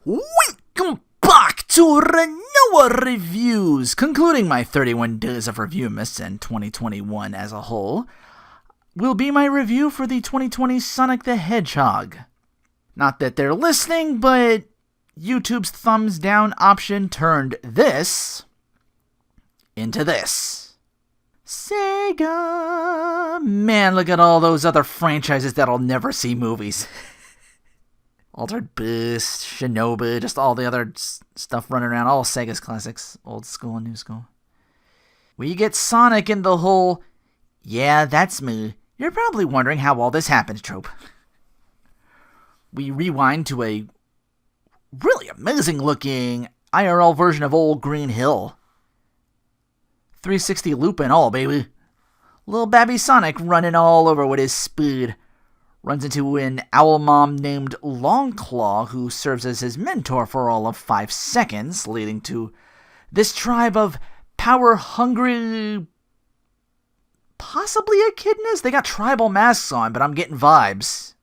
Welcome back to Rinoa Reviews, concluding my 31 days of Reviewmas and 2021 as a whole, will be my review for the 2020 Sonic the Hedgehog. Not that they're listening, but YouTube's thumbs down option turned this into this. Sega! Man, look at all those other franchises that'll never see movies. Altered Beast, Shinobi, just all the other stuff running around, all Sega's classics, old school and new school. We get Sonic in the whole, yeah, that's me, you're probably wondering how all this happened trope. We rewind to a really amazing looking IRL version of old Green Hill. 360 loop and all, baby. Little babby Sonic running all over with his speed. Runs into an owl mom named Longclaw, who serves as his mentor for all of 5 seconds, leading to this tribe of power-hungry, possibly echidnas? They got tribal masks on, but I'm getting vibes.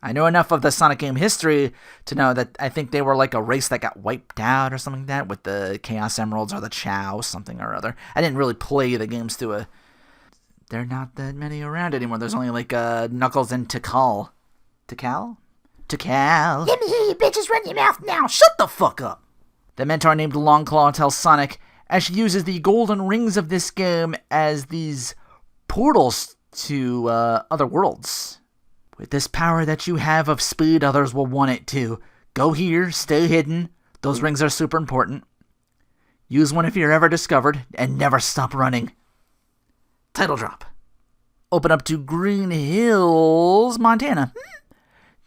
I know enough of the Sonic game history to know that I think they were like a race that got wiped out or something like that, with the Chaos Emeralds or the Chow, something or other. I didn't really play the games to a... There are not that many around anymore. There's only like Knuckles and Tikal. Tikal? Tikal. Let me hear you bitches run your mouth now. Shut the fuck up! The mentor named Longclaw tells Sonic, as she uses the golden rings of this game as these portals to other worlds. With this power that you have of speed, others will want it too. Go here, stay hidden. Those rings are super important. Use one if you're ever discovered, and never stop running. Title drop. Open up to Green Hills, Montana.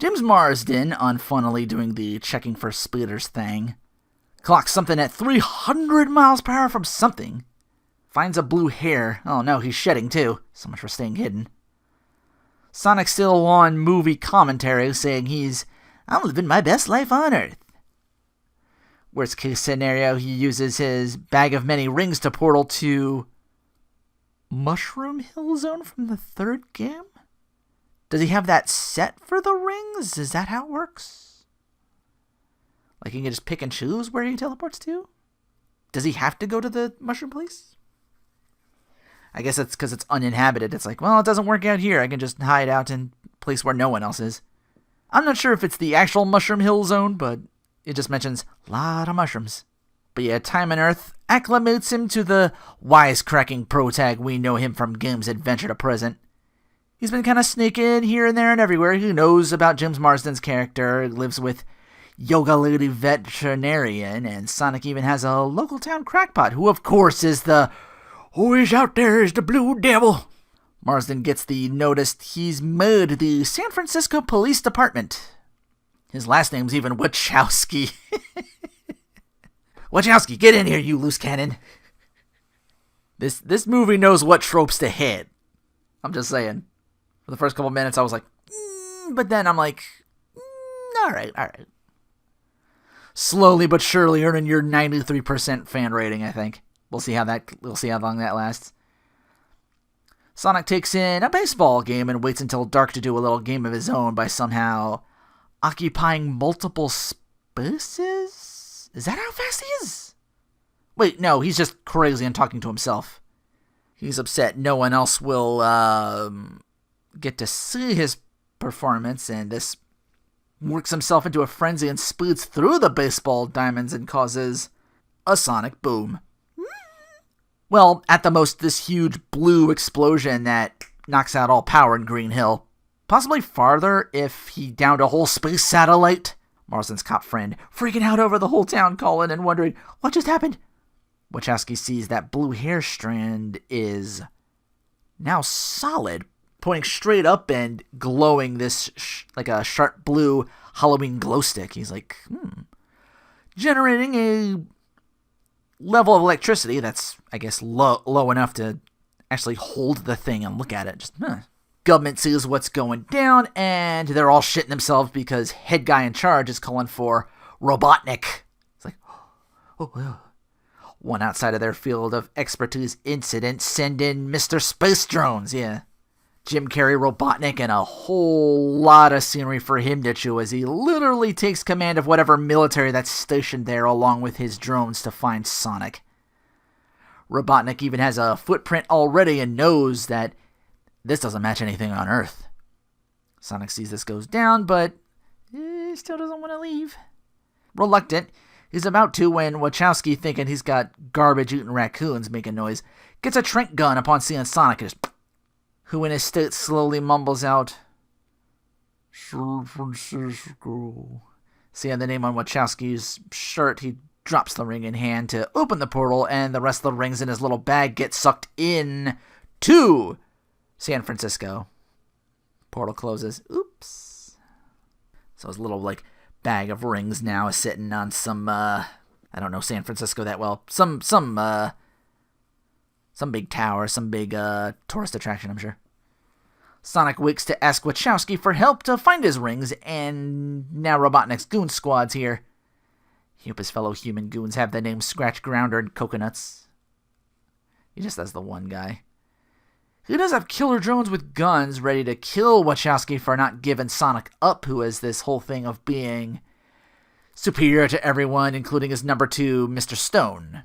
James Marsden, unfunnily doing the checking for speeders thing. Clocks something at 300 miles per hour from something. Finds a blue hair. Oh no, he's shedding too. So much for staying hidden. Sonic's still on movie commentary saying I'm living my best life on Earth. Worst case scenario, he uses his bag of many rings to portal to Mushroom Hill Zone from the third game? Does he have that set for the rings? Is that how it works? Like he can just pick and choose where he teleports to? Does he have to go to the Mushroom Place? I guess it's because it's uninhabited. It's like, well, it doesn't work out here. I can just hide out in a place where no one else is. I'm not sure if it's the actual Mushroom Hill Zone, but it just mentions a lot of mushrooms. But yeah, Time and Earth acclimates him to the wisecracking pro-tag we know him from games adventure to present. He's been kind of sneaking here and there and everywhere. He knows about James Marsden's character, lives with Yoga Lady Veterinarian, and Sonic even has a local town crackpot, who of course is the always out there is the Blue Devil. Marsden gets the notice he's made the San Francisco Police Department. His last name's even Wachowski. Wachowski, get in here, you loose cannon. This movie knows what tropes to hit. I'm just saying. For the first couple minutes, I was like, but then I'm like, all right. Slowly but surely earning your 93% fan rating, I think. We'll see how long that lasts. Sonic takes in a baseball game and waits until dark to do a little game of his own by somehow occupying multiple spaces? Is that how fast he is? Wait, no, he's just crazy and talking to himself. He's upset no one else will get to see his performance, and this works himself into a frenzy and speeds through the baseball diamonds and causes a sonic boom. Well, at the most, this huge blue explosion that knocks out all power in Green Hill. Possibly farther if he downed a whole space satellite. Marsden's cop friend freaking out over the whole town calling and wondering, what just happened? Wachowski sees that blue hair strand is now solid, pointing straight up and glowing this like a sharp blue Halloween glow stick. He's like, generating a level of electricity that's, I guess, low enough to actually hold the thing and look at it. Just, Government sees what's going down, and they're all shitting themselves because head guy in charge is calling for Robotnik. It's like, one outside of their field of expertise incident, send in Mr. Space Drones, yeah. Jim Carrey, Robotnik, and a whole lot of scenery for him to chew as he literally takes command of whatever military that's stationed there along with his drones to find Sonic. Robotnik even has a footprint already and knows that this doesn't match anything on Earth. Sonic sees this goes down, but he still doesn't want to leave. Reluctant, he's about to when Wachowski, thinking he's got garbage-eating raccoons making noise, gets a tranq gun upon seeing Sonic, who in his state slowly mumbles out, San Francisco. Seeing the name on Wachowski's shirt, he drops the ring in hand to open the portal, and the rest of the rings in his little bag get sucked in to San Francisco. Portal closes. Oops. So his little, bag of rings now is sitting on some, I don't know San Francisco that well. Some big tower, some big, tourist attraction, I'm sure. Sonic wakes to ask Wachowski for help to find his rings, and now Robotnik's goon squad's here. He hope his fellow human goons have the name Scratch Grounder and Coconuts. He just has the one guy. He does have killer drones with guns ready to kill Wachowski for not giving Sonic up, who has this whole thing of being superior to everyone, including his number 2, Mr. Stone.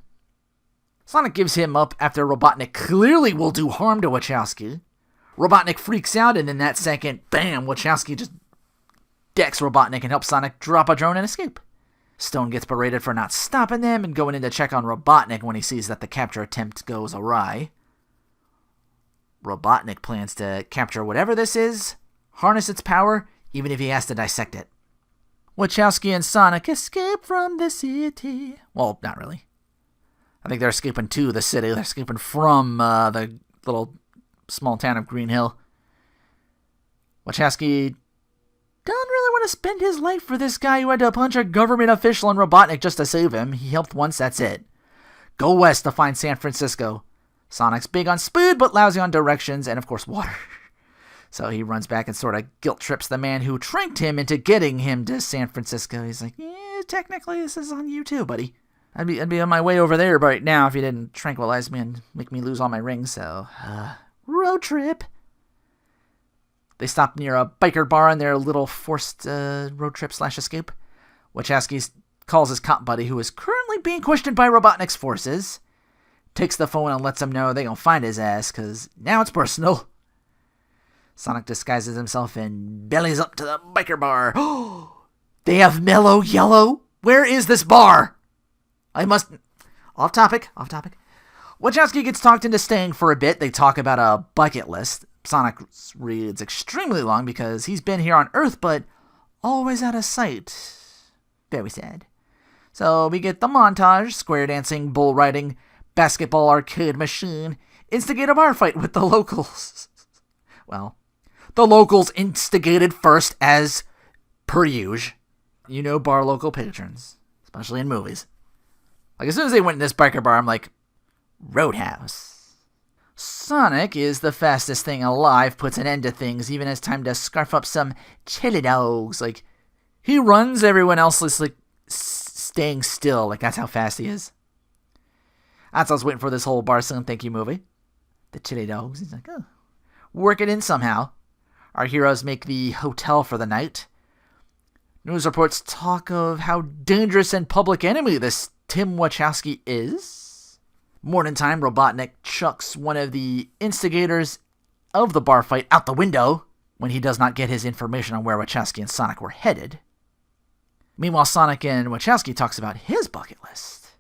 Sonic gives him up after Robotnik clearly will do harm to Wachowski. Robotnik freaks out, and in that second, bam, Wachowski just decks Robotnik and helps Sonic drop a drone and escape. Stone gets berated for not stopping them and going in to check on Robotnik when he sees that the capture attempt goes awry. Robotnik plans to capture whatever this is, harness its power, even if he has to dissect it. Wachowski and Sonic escape from the city. Well, not really. I think they're escaping to the city. They're escaping from the little small town of Green Hill. Wachowski don't really want to spend his life for this guy who had to punch a government official in Robotnik just to save him. He helped once, that's it. Go west to find San Francisco. Sonic's big on speed, but lousy on directions, and of course water. So he runs back and sort of guilt trips the man who tranked him into getting him to San Francisco. He's like, yeah, technically this is on you too, buddy. I'd be on my way over there right now if you didn't tranquilize me and make me lose all my rings, so... road trip. They stop near a biker bar in their little forced road trip / escape. Wachowski calls his cop buddy, who is currently being questioned by Robotnik's forces. Takes the phone and lets him know they gonna find his ass, because now it's personal. Sonic disguises himself and bellies up to the biker bar. They have mellow yellow? Where is this bar? Off topic. Wachowski gets talked into staying for a bit. They talk about a bucket list. Sonic reads extremely long because he's been here on Earth, but always out of sight. Very sad. So we get the montage, square dancing, bull riding, basketball arcade machine, instigate a bar fight with the locals. Well, the locals instigated first as per usual. You know bar local patrons, especially in movies. Like, as soon as they went in this biker bar, I'm like, Roadhouse. Sonic is the fastest thing alive, puts an end to things, even has time to scarf up some chili dogs. Like, he runs, everyone else is, staying still. Like, that's how fast he is. That's what I was waiting for this whole Barcelona Thank You movie. The chili dogs. He's like, oh. Work it in somehow. Our heroes make the hotel for the night. News reports talk of how dangerous and public enemy this Tim Wachowski is. Morning time, Robotnik chucks one of the instigators of the bar fight out the window when he does not get his information on where Wachowski and Sonic were headed. Meanwhile, Sonic and Wachowski talks about his bucket list.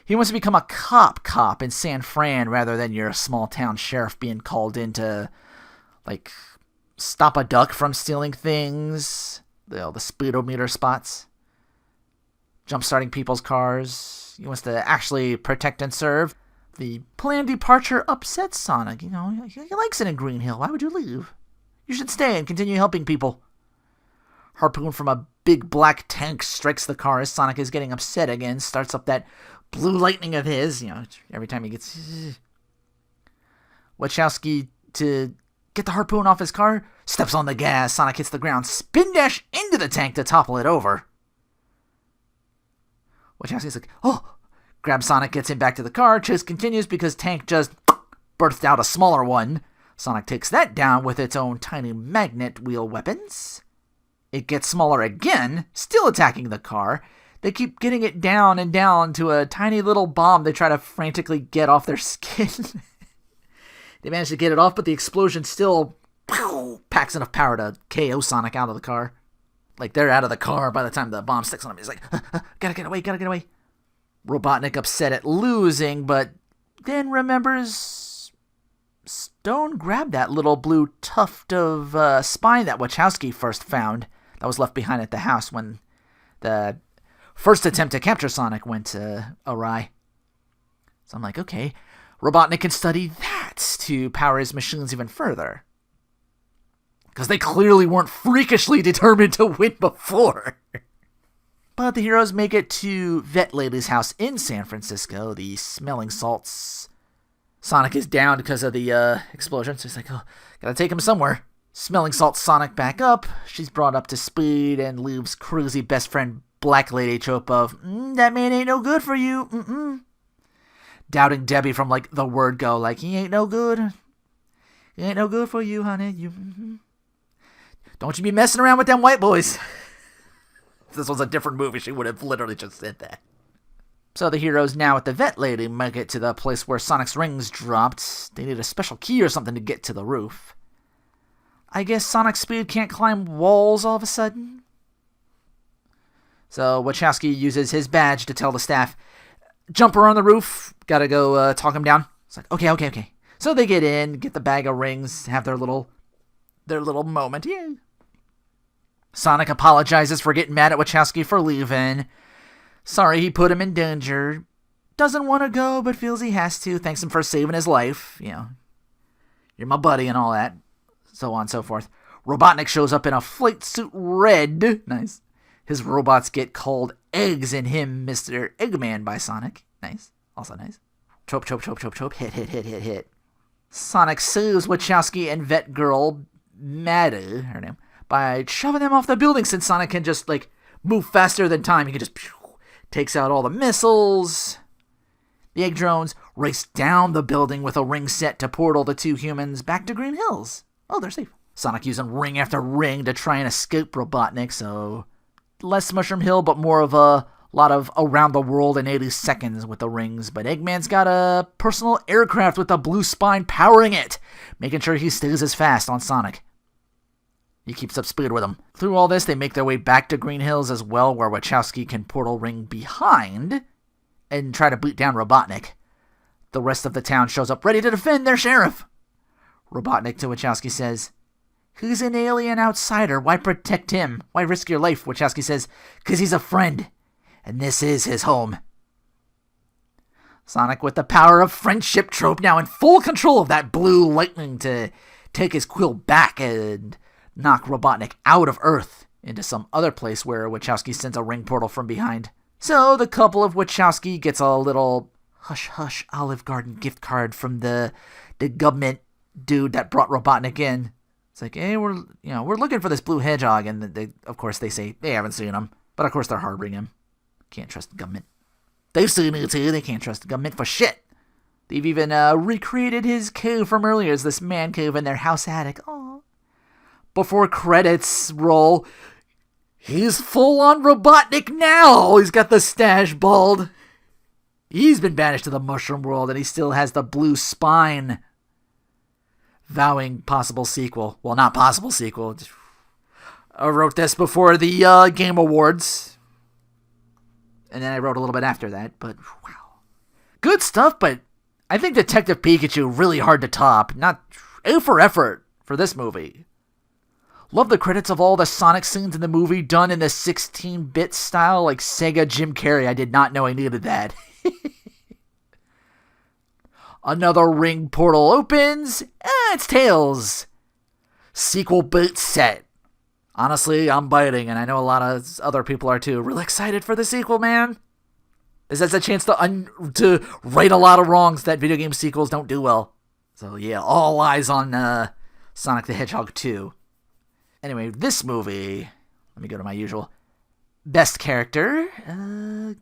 He wants to become a cop in San Fran rather than your small town sheriff being called in to, stop a duck from stealing things, the speedometer spots, jump-starting people's cars. He wants to actually protect and serve. The planned departure upsets Sonic. He likes it in Green Hill. Why would you leave? You should stay and continue helping people. Harpoon from a big black tank strikes the car as Sonic is getting upset again, starts up that blue lightning of his, every time he gets... Wachowski, to get the harpoon off his car, steps on the gas. Sonic hits the ground, spin dash into the tank to topple it over. Wachowski's like, oh! Grabs Sonic, gets him back to the car. Chase continues because Tank just birthed out a smaller one. Sonic takes that down with its own tiny magnet wheel weapons. It gets smaller again, still attacking the car. They keep getting it down and down to a tiny little bomb they try to frantically get off their skin. They manage to get it off, but the explosion still packs enough power to KO Sonic out of the car. Like, they're out of the car by the time the bomb sticks on him. He's like, gotta get away, gotta get away. Robotnik upset at losing, but then remembers Stone grabbed that little blue tuft of spine that Wachowski first found that was left behind at the house when the first attempt to capture Sonic went awry. So I'm like, okay, Robotnik can study that to power his machines even further. Because they clearly weren't freakishly determined to win before. But the heroes make it to Vet Lady's house in San Francisco, the smelling salts. Sonic is down because of the explosion, so he's like, oh, gotta take him somewhere. Smelling salts Sonic back up. She's brought up to speed and leaves crazy best friend Black Lady trope of, that man ain't no good for you, Doubting Debbie from, like, the word go, like, he ain't no good. He ain't no good for you, honey, Don't you be messing around with them white boys. If this was a different movie, she would have literally just said that. So the heroes now at the Vet Lady make it to the place where Sonic's rings dropped. They need a special key or something to get to the roof. I guess Sonic Speed can't climb walls all of a sudden. So Wachowski uses his badge to tell the staff, jump around the roof, gotta go talk him down. It's like, okay. So they get in, get the bag of rings, have their little moment. Yay. Sonic apologizes for getting mad at Wachowski for leaving. Sorry he put him in danger. Doesn't want to go, but feels he has to. Thanks him for saving his life. You're my buddy and all that. So on and so forth. Robotnik shows up in a flight suit red. Nice. His robots get called eggs and him Mr. Eggman by Sonic. Nice. Also nice. Chope. Hit. Sonic saves Wachowski and Vet Girl, Maddie, her name, by shoving them off the building since Sonic can just, like, move faster than time. He can just takes out all the missiles. The egg drones race down the building with a ring set to portal the two humans back to Green Hills. Oh, they're safe. Sonic using ring after ring to try and escape Robotnik, so less Mushroom Hill, but more of a lot of around the world in 80 seconds with the rings. But Eggman's got a personal aircraft with a blue spine powering it, making sure he stays as fast on Sonic. He keeps up speed with him. Through all this, they make their way back to Green Hills as well, where Wachowski can portal ring behind and try to beat down Robotnik. The rest of the town shows up ready to defend their sheriff. Robotnik to Wachowski says, he's an alien outsider. Why protect him? Why risk your life? Wachowski says, because he's a friend, and this is his home. Sonic, with the power of friendship trope, now in full control of that blue lightning to take his quill back and knock Robotnik out of Earth into some other place where Wachowski sends a ring portal from behind. So the couple of Wachowski gets a little hush-hush Olive Garden gift card from the government dude that brought Robotnik in. It's like, hey, we're looking for this blue hedgehog, and they, of course, they say they haven't seen him, but of course they're harboring him. Can't trust the government. They've seen it too. They can't trust the government for shit. They've even recreated his cave from earlier as this man cave in their house attic. Aww. Before credits roll, he's full on Robotnik now. He's got the stash bald. He's been banished to the mushroom world, and he still has the blue spine. Vowing possible sequel. Well, not possible sequel. I wrote this before the Game Awards. And then I wrote a little bit after that, but wow. Good stuff, but I think Detective Pikachu really hard to top. Not A for effort for this movie. Love the credits of all the Sonic scenes in the movie done in the 16-bit style, like Sega Jim Carrey. I did not know I needed that. Another ring portal opens. It's Tails. Sequel bait set. Honestly, I'm biting, and I know a lot of other people are too. Really excited for the sequel, man. This has a chance to right a lot of wrongs that video game sequels don't do well. So yeah, all eyes on Sonic the Hedgehog 2. Anyway, this movie, let me go to my usual. Best character, I'll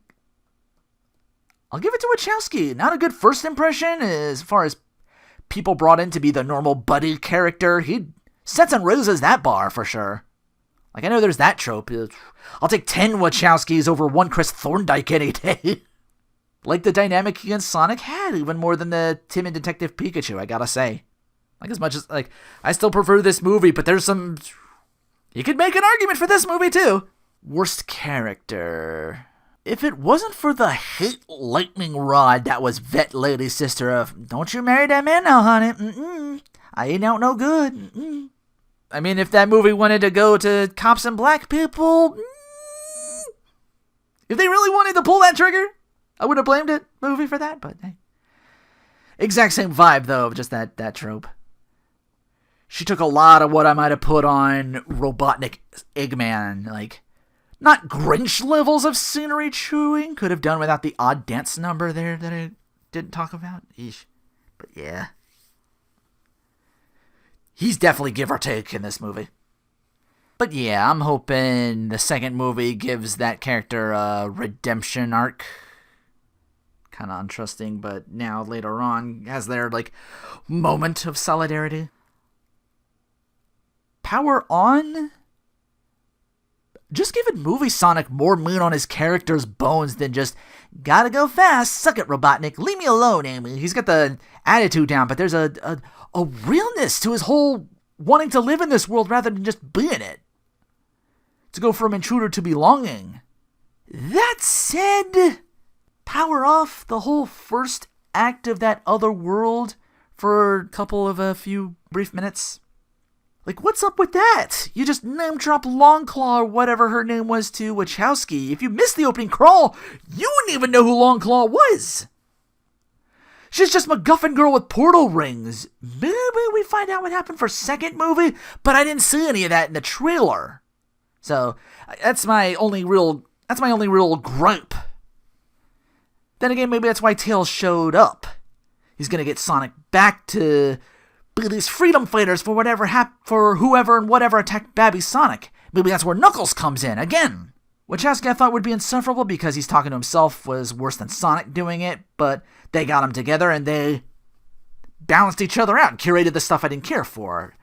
give it to Wachowski. Not a good first impression as far as people brought in to be the normal buddy character. He sets and raises that bar for sure. Like, I know there's that trope. I'll take 10 Wachowskis over one Chris Thorndike any day. Like, the dynamic he and Sonic had, even more than the Tim and Detective Pikachu, I gotta say. Like, as much as, like, I still prefer this movie, but there's some... You could make an argument for this movie, too. Worst character... If it wasn't for the hate lightning rod that was Vet Lady's sister of, don't you marry that man now, honey. I ain't out no good. I mean, if that movie wanted to go to cops and black people, if they really wanted to pull that trigger, I would have blamed it movie for that, but hey. Exact same vibe, though, of just that trope. She took a lot of what I might have put on Robotnik Eggman, like... Not Grinch levels of scenery chewing. Could have done without the odd dance number there that I didn't talk about. Eesh. But yeah. He's definitely give or take in this movie. But yeah, I'm hoping the second movie gives that character a redemption arc. Kind of untrusting, but now later on has their, like, moment of solidarity. Power on... Just giving movie Sonic more meat on his character's bones than just, gotta go fast, suck it, Robotnik, leave me alone, Amy. He's got the attitude down, but there's a realness to his whole wanting to live in this world rather than just be in it. To go from intruder to belonging. That said, power off the whole first act of that other world for a few brief minutes. Like, what's up with that? You just name-drop Longclaw or whatever her name was to Wachowski. If you missed the opening crawl, you wouldn't even know who Longclaw was. She's just MacGuffin girl with portal rings. Maybe we find out what happened for second movie, but I didn't see any of that in the trailer. So, that's my only real gripe. Then again, maybe that's why Tails showed up. He's gonna get Sonic back to... these freedom fighters for whoever and whatever attacked Babby Sonic. Maybe that's where Knuckles comes in, again. Wachowski I thought would be insufferable because he's talking to himself was worse than Sonic doing it, but they got him together and they balanced each other out and curated the stuff I didn't care for.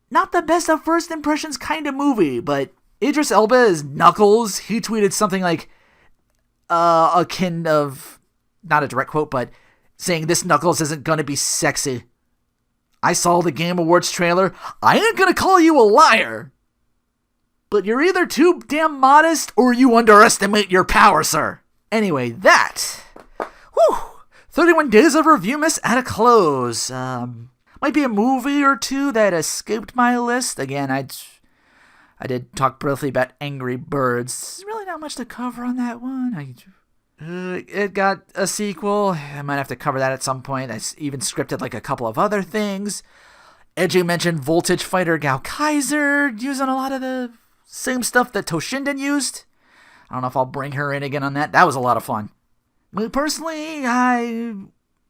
Not the best of first impressions kind of movie, but Idris Elba as Knuckles, he tweeted something like, akin of, not a direct quote, but saying this Knuckles isn't gonna be sexy. I saw the Game Awards trailer. I ain't gonna call you a liar. But you're either too damn modest or you underestimate your power, sir. Anyway, that. 31 days of Reviewmas at a close. Might be a movie or two that escaped my list. Again, I did talk briefly about Angry Birds. There's really not much to cover on that one. It got a sequel. I might have to cover that at some point. I even scripted like a couple of other things. Edgy mentioned Voltage Fighter Gao Kaiser, using a lot of the same stuff that Toshinden used. I don't know if I'll bring her in again on that. That was a lot of fun. Me personally, I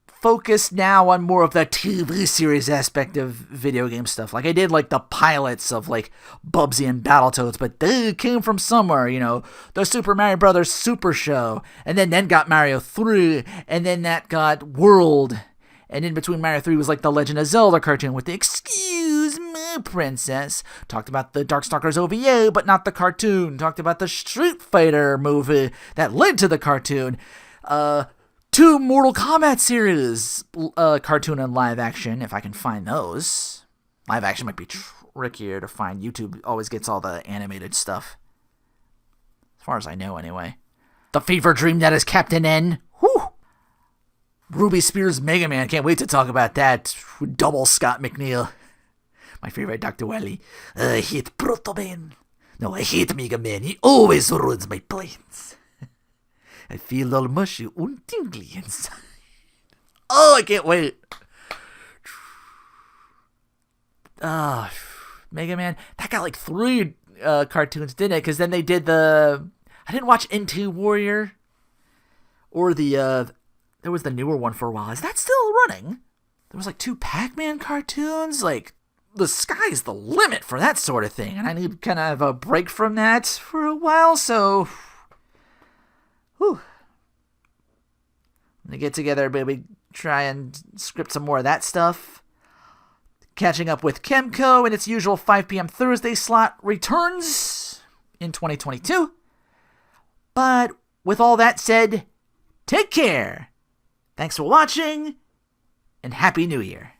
focus now on more of the TV series aspect of video game stuff. Like I did like the pilots of like Bubsy and Battletoads, but they came from somewhere, you know, the Super Mario Brothers Super Show, and then got Mario 3, and then that got World, and in between Mario 3 was like the Legend of Zelda cartoon with the Excuse Me Princess. Talked about the Darkstalkers OVA, but not the cartoon. Talked about the Street Fighter movie that led to the cartoon. 2 Mortal Kombat series, cartoon and live action, if I can find those. Live action might be trickier to find. YouTube always gets all the animated stuff. As far as I know, anyway. The fever dream that is Captain N. Whew! Ruby Spears Mega Man, can't wait to talk about that. Double Scott McNeil. My favorite Dr. Wily. I hate Proto Man. No, I hate Mega Man. He always ruins my plans. I feel all mushy and tingly inside. Oh, I can't wait. Mega Man. That got like 3 cartoons, didn't it? Because then they did I didn't watch NT Warrior. Or there was the newer one for a while. Is that still running? There was like 2 Pac-Man cartoons. Like, the sky's the limit for that sort of thing. And I need kind of a break from that for a while, so... Whew. When they get together, baby, try and script some more of that stuff. Catching up with Kemco in its usual 5 p.m. Thursday slot returns in 2022. But with all that said, take care. Thanks for watching, and Happy New Year.